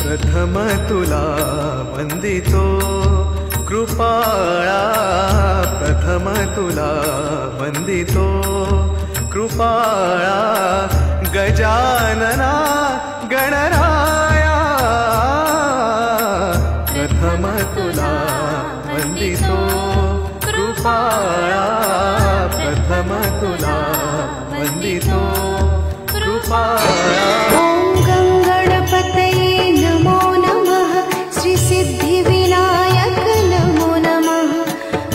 प्रथम तुला वंदितो कृपाळा, प्रथम तुला वंदितो कृपाळा, गजानना गणराया, प्रथम तुला वंदितो कृपाळा, प्रथम तुला वंदितो कृपाळा। ओम गंगणपतये नमो नमः, श्री सिद्धिविनायक नमो नमः,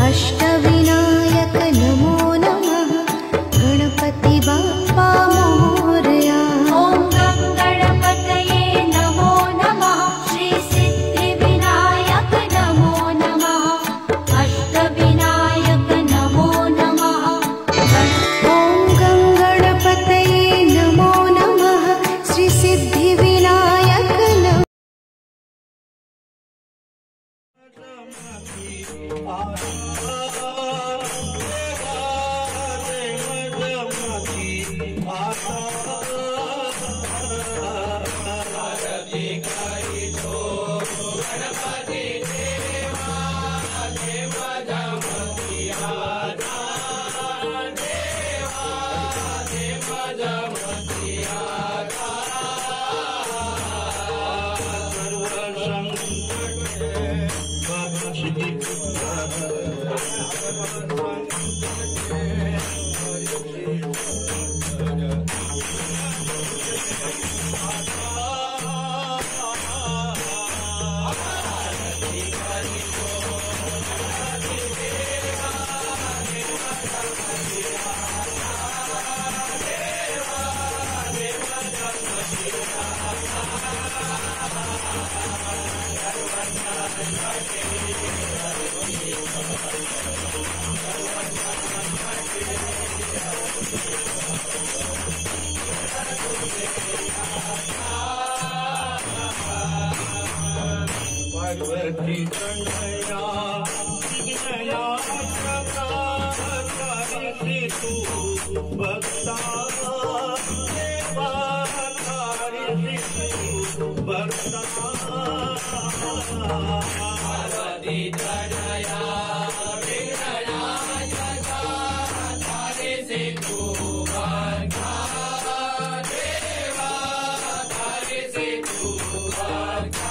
अष्टविनायक नमो नमः, गणपति बाप्पा मोरया। ओम गंगणपतये नमो नमः, श्री सिद्धिविनायक नमो नमः, अष्टविनायक नमो नमः। ओम गंगणपतये नमो नमः, श्री सिद्धिविनायक नमो। पार्वती कन्हैया विघ्नया प्रकाशि तू भक्ता देवा तारिषि तू भक्ता। पार्वती कन्हैया विघ्नया प्रकाशि तू भक्ता देवा तारिषि तू भक्ता।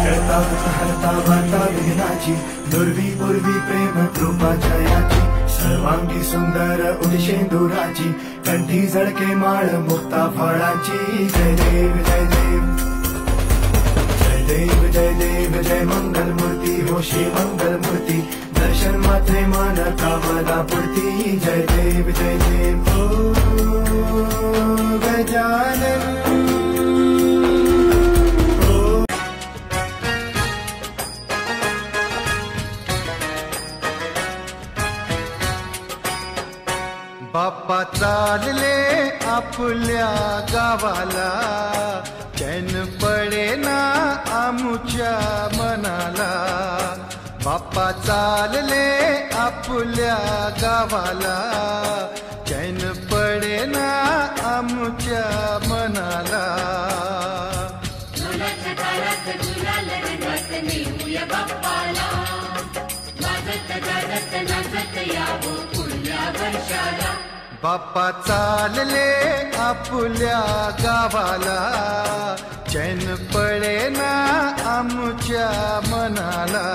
करता हरता वार्ता विघ्नाची दुर्वी पूर्वी प्रेम कृपा जयाची सर्वांगी सुंदर उदिशेंदुराची कंठी झळके माळ मुक्ता फळाची जय देव जय देव जय देव जय देव जय मंगल मूर्ती हो श्री मंगल मूर्ती दर्शन मात्रे मन कामना पूर्ती जय देव जय देव ओ गजानन बाप्पा चालले आपल्या गावाला चैन पडे ना आमुच्या मनाला बाप्पा चालले आपल्या गावाला चैन पडे ना आमुच्या मनाला झुलत गाळत झुलाल रंगात नेऊया बाप्पाला वाजत गाजत नाचत यावं पुढल्या वर्षाला बाप्पा चालले आपल्या गावाला चैन पडे ना आमुच्या मनाला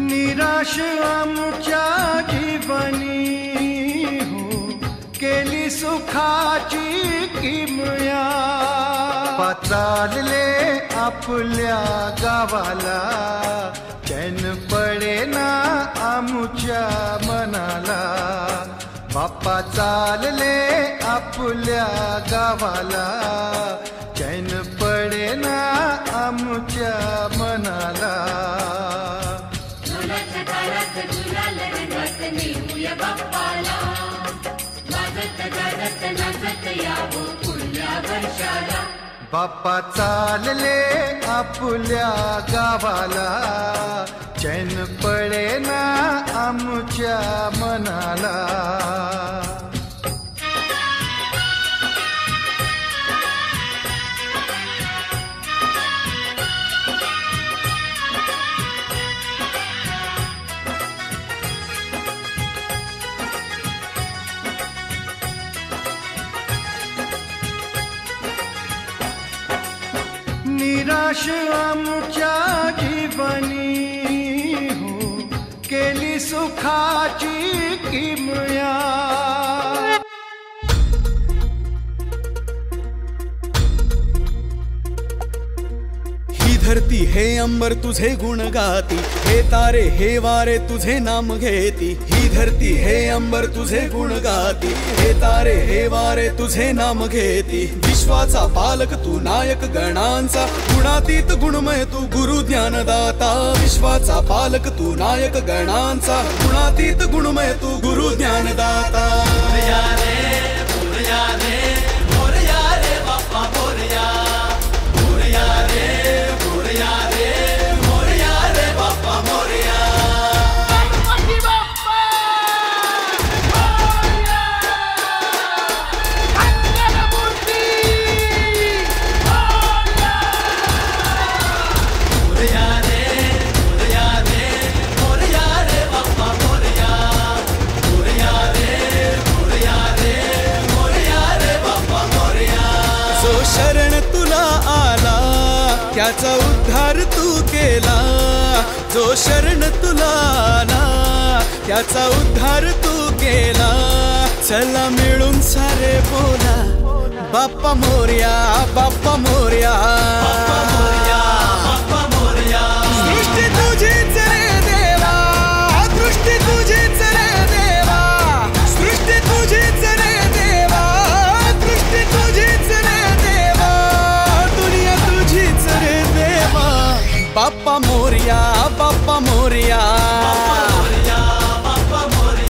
निराश आमच्या जीवनी हो केली सुखाची किमया चालले आपल्या गावाला चैन पडे ना आमुच्या मनाला बाप्पा चालले आपल्या गावाला चैन पडे ना आमुच्या मनाला झुलाल रंगात नेऊया बाप्पाला वाजत गाजत नाचत यावं पुढल्या वर्षाला बाप्पा चालले आपल्या गावाला चैन पडे ना आमुच्या मनाला निराश आमच्या जीवनी हो केली सुखाची किमया धरती हे अंबर तुझे गुण गाती हे तारे हे वारे तुझे नाम घेती ही धरती हे अंबर तुझे गुण गाती हे तारे हे वारे तुझे नाम घेती विश्वाचा पालक तू नायक गणांचा गुणातीत गुणमय तू गुरु ज्ञानदाता विश्वाचा पालक तू नायक गणांचा गुणातीत गुणमय तू गुरु ज्ञानदाता मोरया रे मोरया रे बाप्पा मोरया मोरया रे शरण तुला आला त्याचा उद्धार तू केला जो शरण तुला आला त्याचा उद्धार तू केला चला मिळून सारे बोला बाप्पा मोरया बाप्पा मोरया बाप्पा मोरया दृष्टी तुझीच रे देवा दृष्टी तुझीच रे देवा सृष्टी तुझीच रे देवा दृष्टी तुझीच रे बाप्पा मोरया, बाप्पा मोरया, बाप्पा मोरया.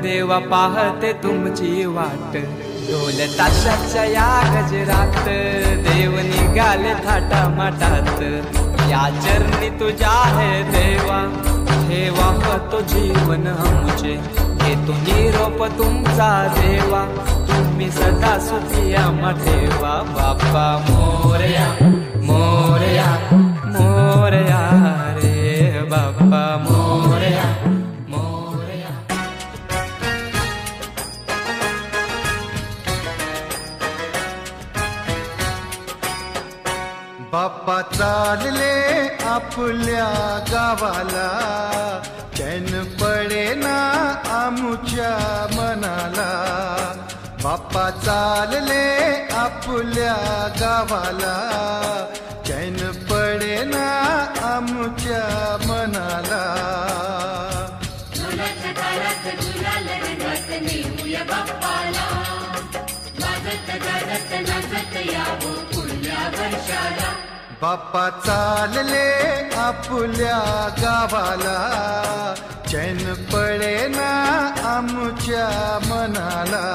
देवा पाहते तुमची वाट. ढोल ताशाच्या या गजरात देव निघाले थाटा माटात. या चरणी तुझ्या आहे देवा, ठेवा तो जीवन आमचे. घेतो निरोप तुमचा देवा, तुम्ही सदा सुखी आम्हा ठेवा. बाप्पा मोरया मोरया मोरया रे बाप्पा मोरया मोरया. बाप्पा चालले आपल्या गावाला, चैन पडेना आमुच्या मनाला. बाप्पा चालले आपल्या गावाला, चैन पडेना आमुच्या मनाला. ढोलाच्या तालात गुलाल रंगात नेऊया बाप्पाला. वाजत गाजत नाचत यावो पुढल्या वर्षाला. बाप्पा चालले आपल्या गावाला, चैन पडेना आमुच्या मनाला.